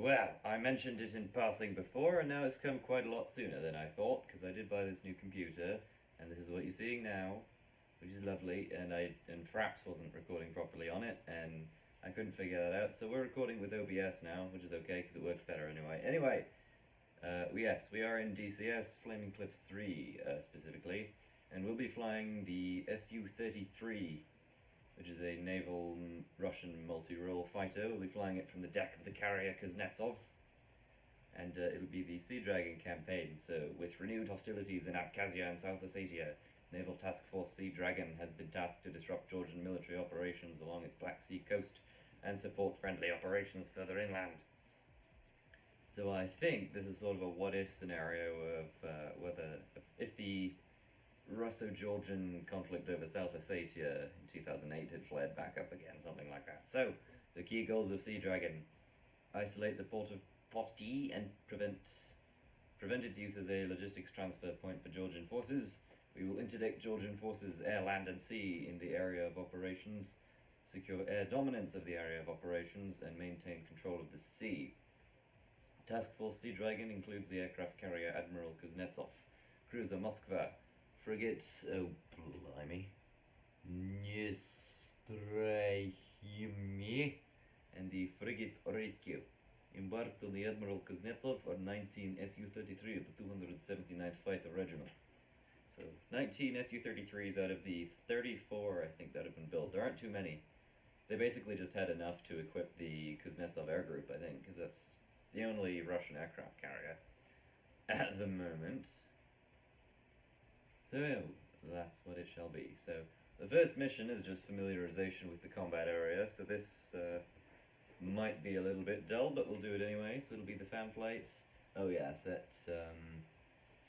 Well, I mentioned it in passing before, and now it's come quite a lot sooner than I thought, because I did buy this new computer, and this is what you're seeing now, which is lovely, and Fraps wasn't recording properly on it, and I couldn't figure that out, so we're recording with OBS now, which is okay, because it works better anyway. Anyway, yes, we are in DCS, Flaming Cliffs 3, specifically, and we'll be flying the SU-33, which is a naval Russian multi-role fighter. We'll be flying it from the deck of the carrier Kuznetsov, and it'll be the Sea Dragon campaign. So, with renewed hostilities in Abkhazia and South Ossetia, Naval Task Force Sea Dragon has been tasked to disrupt Georgian military operations along its Black Sea coast and support friendly operations further inland. So I think this is sort of a what-if scenario of if the Russo-Georgian conflict over South Ossetia in 2008 had flared back up again, something like that. So, the key goals of Sea Dragon: isolate the port of Poti and prevent its use as a logistics transfer point for Georgian forces. We will interdict Georgian forces air, land and sea in the area of operations, secure air dominance of the area of operations, and maintain control of the sea. Task Force Sea Dragon includes the aircraft carrier Admiral Kuznetsov, cruiser Moskva, frigate, oh blimey, Nestrahimi, and the frigate Rescue. Embarked on the Admiral Kuznetsov are 19 Su-33 of the 279th Fighter Regiment. So 19 Su-33s out of the 34, I think, that have been built. There aren't too many. They basically just had enough to equip the Kuznetsov air group, I think, because that's the only Russian aircraft carrier at the moment. So, that's what it shall be. So, the first mission is just familiarization with the combat area, so this might be a little bit dull, but we'll do it anyway. So it'll be the fan flight. Oh yeah, set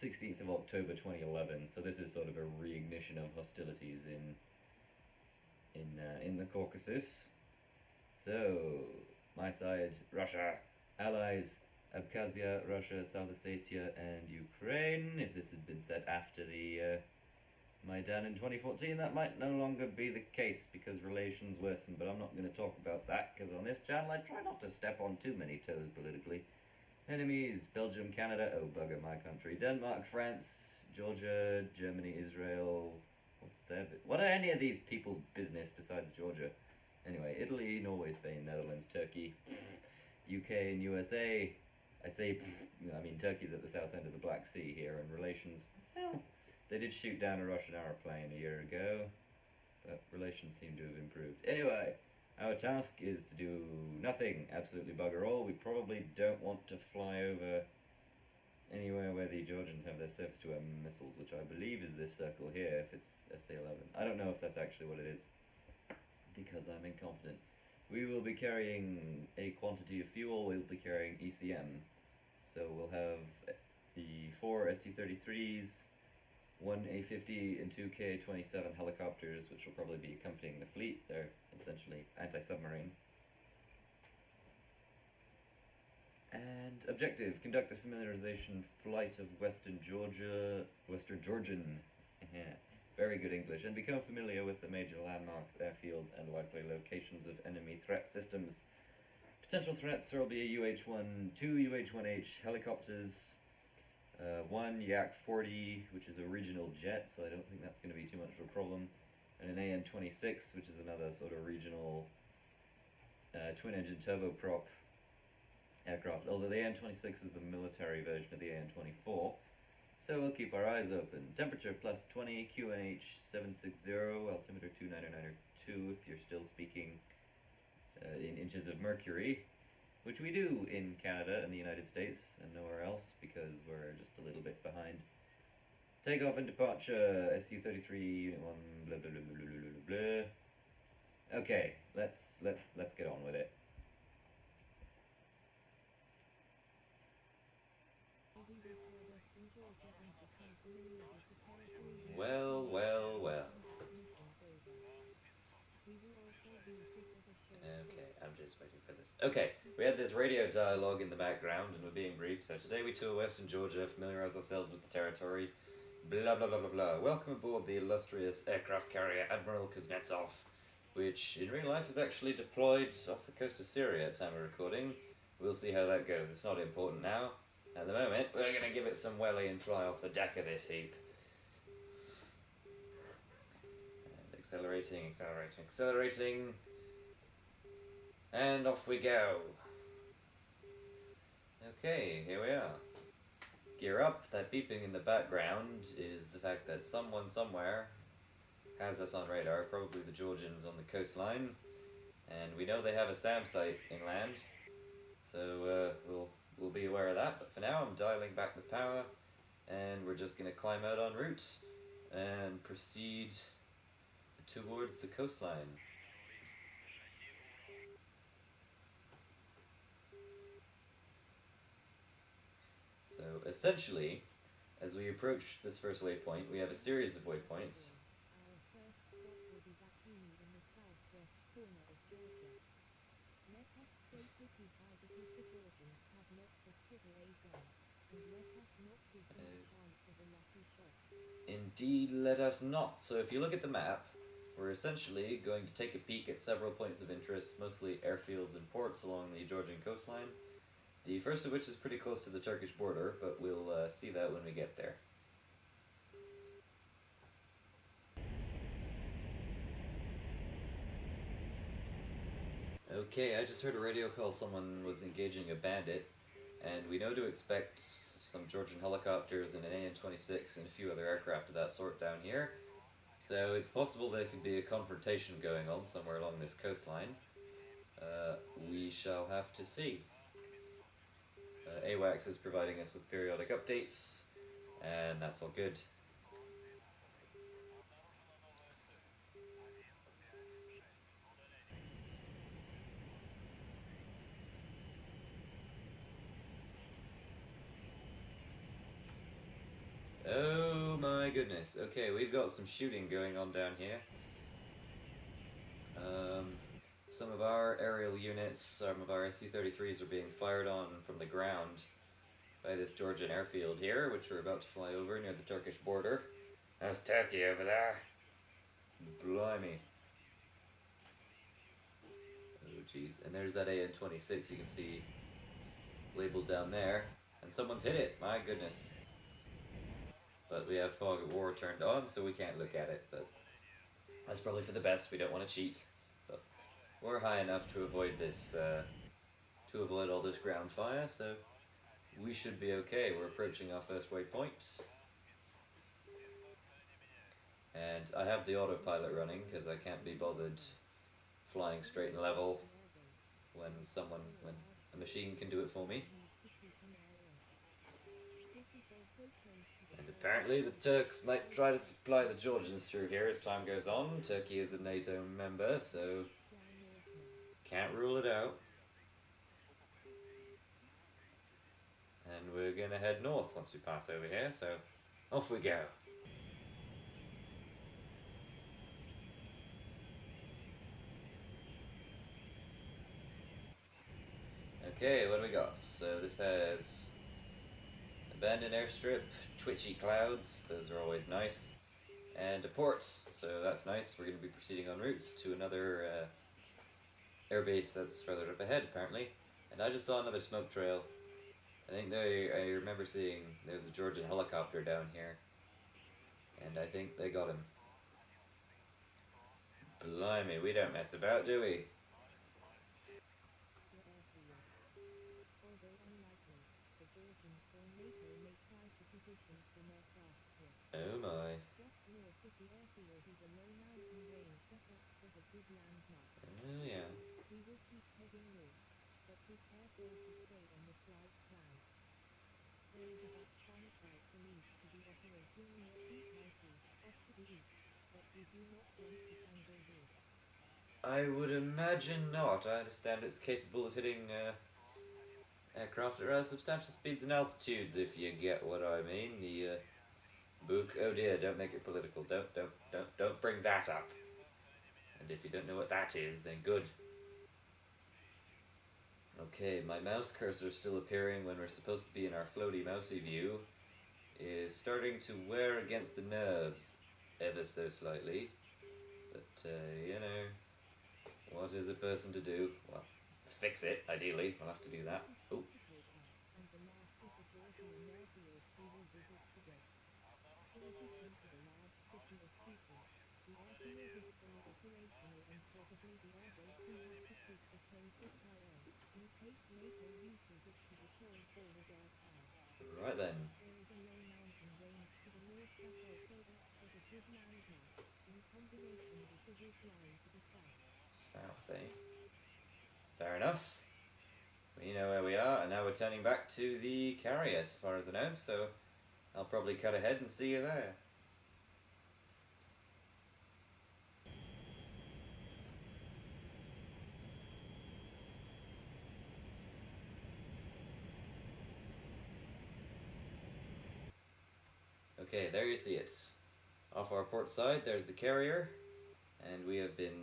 16th of October 2011, so this is sort of a reignition of hostilities in the Caucasus. So, my side, Russia, allies, Abkhazia, Russia, South Ossetia, and Ukraine. If this had been set after the Maidan in 2014, that might no longer be the case because relations worsen, but I'm not going to talk about that because on this channel I try not to step on too many toes politically. Enemies: Belgium, Canada, oh bugger my country, Denmark, France, Georgia, Germany, Israel. What are any of these people's business besides Georgia? Anyway, Italy, Norway, Spain, Netherlands, Turkey, UK and USA. I say, I mean, Turkey's at the south end of the Black Sea here, and relations, well, they did shoot down a Russian aeroplane a year ago, but relations seem to have improved. Anyway, our task is to do nothing, absolutely bugger all. We probably don't want to fly over anywhere where the Georgians have their surface-to-air missiles, which I believe is this circle here, if it's SA-11. I don't know if that's actually what it is, because I'm incompetent. We will be carrying a quantity of fuel. We'll be carrying ECM. So we'll have the 4 Su-33s, 1 A-50 and 2 Ka-27 helicopters, which will probably be accompanying the fleet. They're essentially anti-submarine. And objective: conduct the familiarization flight of Western Georgian, very good English, and become familiar with the major landmarks, airfields, and likely locations of enemy threat systems. Potential threats: there will be a UH-1, 2 UH-1H helicopters, 1 Yak-40, which is a regional jet, so I don't think that's going to be too much of a problem, and an AN-26, which is another sort of regional twin-engine turboprop aircraft, although the AN-26 is the military version of the AN-24. So we'll keep our eyes open. Temperature +20, QNH 760, altimeter 2992 if you're still speaking in inches of mercury, which we do in Canada and the United States and nowhere else because we're just a little bit behind. Takeoff and departure, SU-33, Unit 1, blah blah blah blah blah blah blah. Okay, let's get on with it. Well. Okay, I'm just waiting for this. Okay, we had this radio dialogue in the background and we're being brief. So today we tour Western Georgia, familiarize ourselves with the territory, blah blah blah blah blah. Welcome aboard the illustrious aircraft carrier Admiral Kuznetsov, which in real life is actually deployed off the coast of Syria at time of recording. we'll see how that goes. It's not important now. At the moment, we're going to give it some welly and fly off the deck of this heap. And accelerating, accelerating, accelerating. And off we go. Okay, here we are. Gear up. That beeping in the background is the fact that someone somewhere has us on radar, probably the Georgians on the coastline. And we know they have a SAM site inland, so we'll be aware of that. But for now, I'm dialing back the power, and we're just going to climb out en route and proceed towards the coastline. So essentially, as we approach this first waypoint, we have a series of waypoints. Our first stop will be Batumi in the southwest corner of Georgia. Let us stay pretty high because the Georgians have lots of triple-A guns, and let us not give them a chance of a lucky shot. Indeed, let us not. So if you look at the map, we're essentially going to take a peek at several points of interest, mostly airfields and ports along the Georgian coastline. The first of which is pretty close to the Turkish border, but we'll see that when we get there. Okay, I just heard a radio call. Someone was engaging a bandit, and we know to expect some Georgian helicopters and an AN-26 and a few other aircraft of that sort down here. So it's possible there could be a confrontation going on somewhere along this coastline. We shall have to see. AWACS is providing us with periodic updates, and that's all good. Oh my goodness. Okay, we've got some shooting going on down here. Some of our aerial units, some of our SU-33s are being fired on from the ground by this Georgian airfield here, which we're about to fly over near the Turkish border. That's Turkey over there. Blimey. Oh jeez. And there's that AN-26 you can see labeled down there. And someone's hit it, my goodness. But we have fog of war turned on, so we can't look at it. But that's probably for the best. We don't want to cheat. But we're high enough to avoid this, to avoid all this ground fire, so we should be okay. We're approaching our first waypoint. And I have the autopilot running because I can't be bothered flying straight and level when a machine can do it for me. And apparently the Turks might try to supply the Georgians through here as time goes on. Turkey is a NATO member, so can't rule it out. And we're going to head north once we pass over here, so off we go. Okay, what do we got? So this has abandoned airstrip, twitchy clouds, those are always nice, and a port, so that's nice. We're going to be proceeding en route to another airbase that's further up ahead apparently. And I just saw another smoke trail. I remember seeing there's a Georgian helicopter down here, and I think they got him. Blimey, we don't mess about, do we? Oh my. Just north of the airfield is a low mountain range that acts as a good landmark. Oh yeah. We will keep heading north, but be careful to stay on the flight plan. There is a SAM site believed to be operating near Mikheil, off to the east, but we do not want to tangle with. I would imagine not. I understand it's capable of hitting aircraft at rather substantial speeds and altitudes, if you get what I mean. The book, oh dear, don't make it political. Don't bring that up. And if you don't know what that is, then good. Okay, my mouse cursor still appearing when we're supposed to be in our floaty mousy view is starting to wear against the nerves ever so slightly. But, you know, what is a person to do? Well, fix it, ideally. We'll have to do that. This Oh, is Takeoff, and the last of the Georgian airfields we will visit today. In addition to the large city of Seaford, the airfield is fully operational and probably the airbase we have to keep the closest eye on, in case NATO uses it to deploy forward air power. right then. There is a low mountain range to the north that also acts as a good landmark, in combination with the ridgeline to the south. South, eh? Fair enough. We know where we are, and now we're turning back to the carrier, as far as I know, so I'll probably cut ahead and see you there. Okay, there you see it. Off our port side, there's the carrier, and we have been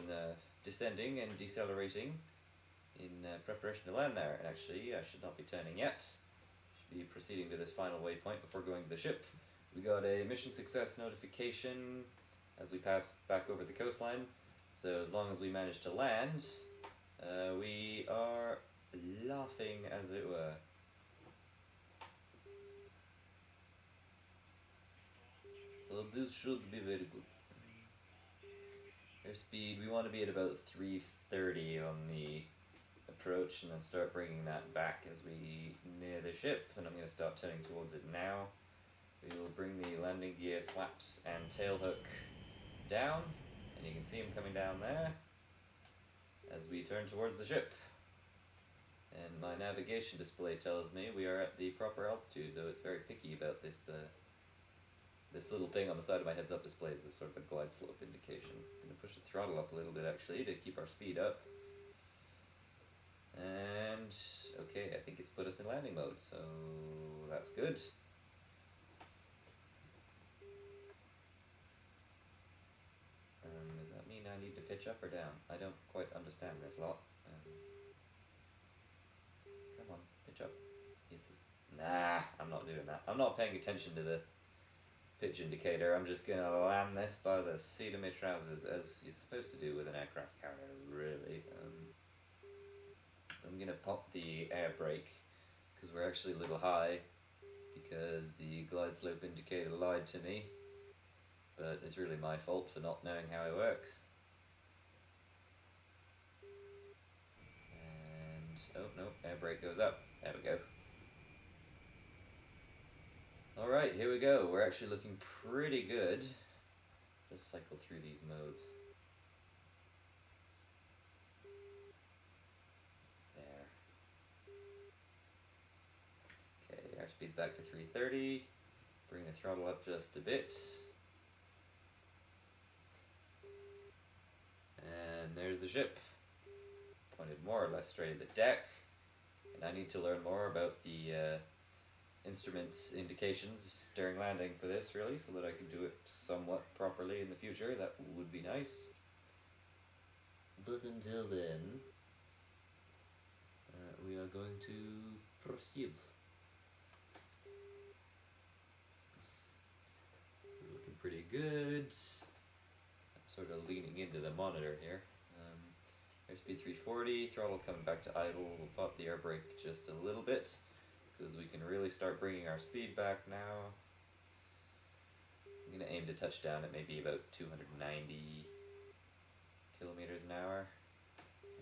descending and decelerating in preparation to land there. And actually, I should not be turning yet. Should be proceeding to this final waypoint before going to the ship. We got a mission success notification as we passed back over the coastline. So as long as we manage to land, we are laughing, as it were. So this should be very good. Airspeed, we want to be at about 330 on the approach, and then start bringing that back as we near the ship. And I'm going to start turning towards it now. We will bring the landing gear flaps and tailhook down, and you can see them coming down there as we turn towards the ship. And my navigation display tells me we are at the proper altitude, though it's very picky about this. This little thing on the side of my heads-up display is a sort of a glide slope indication. I'm going to push the throttle up a little bit actually to keep our speed up. And okay, I think it's put us in landing mode, so that's good. Does that mean I need to pitch up or down? I don't quite understand this lot. Come on, pitch up. Nah, I'm not doing that. I'm not paying attention to the pitch indicator. I'm just gonna land this by the seat of my trousers, as you're supposed to do with an aircraft carrier, really. I'm gonna pump the air brake because we're actually a little high because the glide slope indicator lied to me, but it's really my fault for not knowing how it works. And oh no, air brake goes up. There we go. Alright, here we go. We're actually looking pretty good. Just cycle through these modes. There. Okay, airspeed's back to 330. Bring the throttle up just a bit. And there's the ship. Pointed more or less straight at the deck. And I need to learn more about the instrument indications during landing for this, really, so that I can do it somewhat properly in the future. That would be nice. But until then, we are going to proceed. So we're looking pretty good. I'm sort of leaning into the monitor here. Airspeed 340, throttle coming back to idle. We'll pop the air brake just a little bit, because we can really start bringing our speed back now. I'm going to aim to touch down at maybe about 290 kilometers an hour.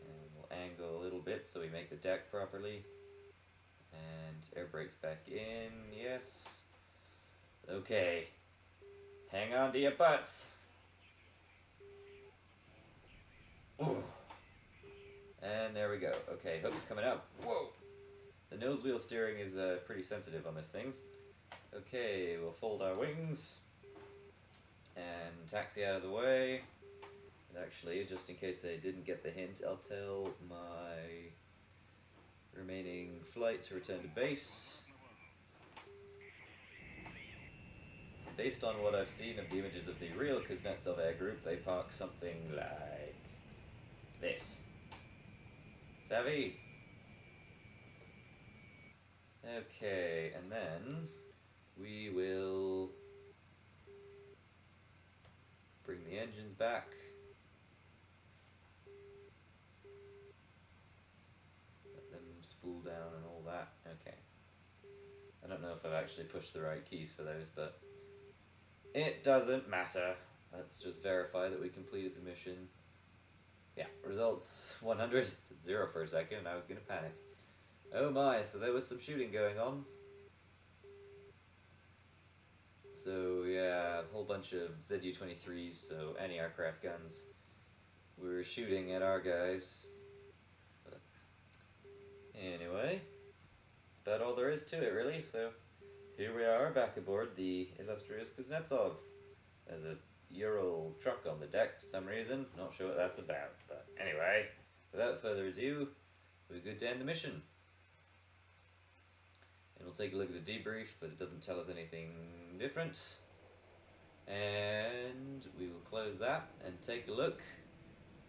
And we'll angle a little bit so we make the deck properly. And air brakes back in, yes. Okay, hang on to your butts. Ooh. And there we go. Okay, hook's coming up. Whoa! The nose wheel steering is pretty sensitive on this thing. Okay, we'll fold our wings and taxi out of the way. And actually, just in case they didn't get the hint, I'll tell my remaining flight to return to base. Based on what I've seen of the images of the real Kuznetsov Air Group, they park something like this. Savvy? Okay, and then we will bring the engines back. spool down and all that. Okay. I don't know if I've actually pushed the right keys for those, but it doesn't matter. Let's just verify that we completed the mission. Yeah, results 100. It's at 0 for a second, and I was gonna panic. Oh my, so there was some shooting going on. So yeah, a whole bunch of SU-33s, so anti-aircraft guns. We were shooting at our guys. But anyway, that's about all there is to it, really. So here we are, back aboard the illustrious Kuznetsov. There's a Ural truck on the deck for some reason. Not sure what that's about, but anyway, without further ado, we're good to end the mission. And we'll take a look at the debrief, but it doesn't tell us anything different. And we will close that and take a look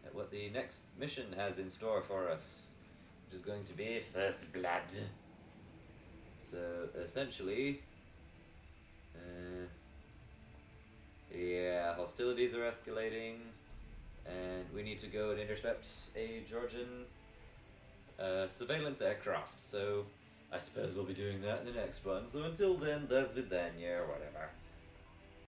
at what the next mission has in store for us, which is going to be First Blood. So essentially, yeah, hostilities are escalating, and we need to go and intercept a Georgian surveillance aircraft. So I suppose we'll be doing that in the next one. So until then, that's vidanya or whatever.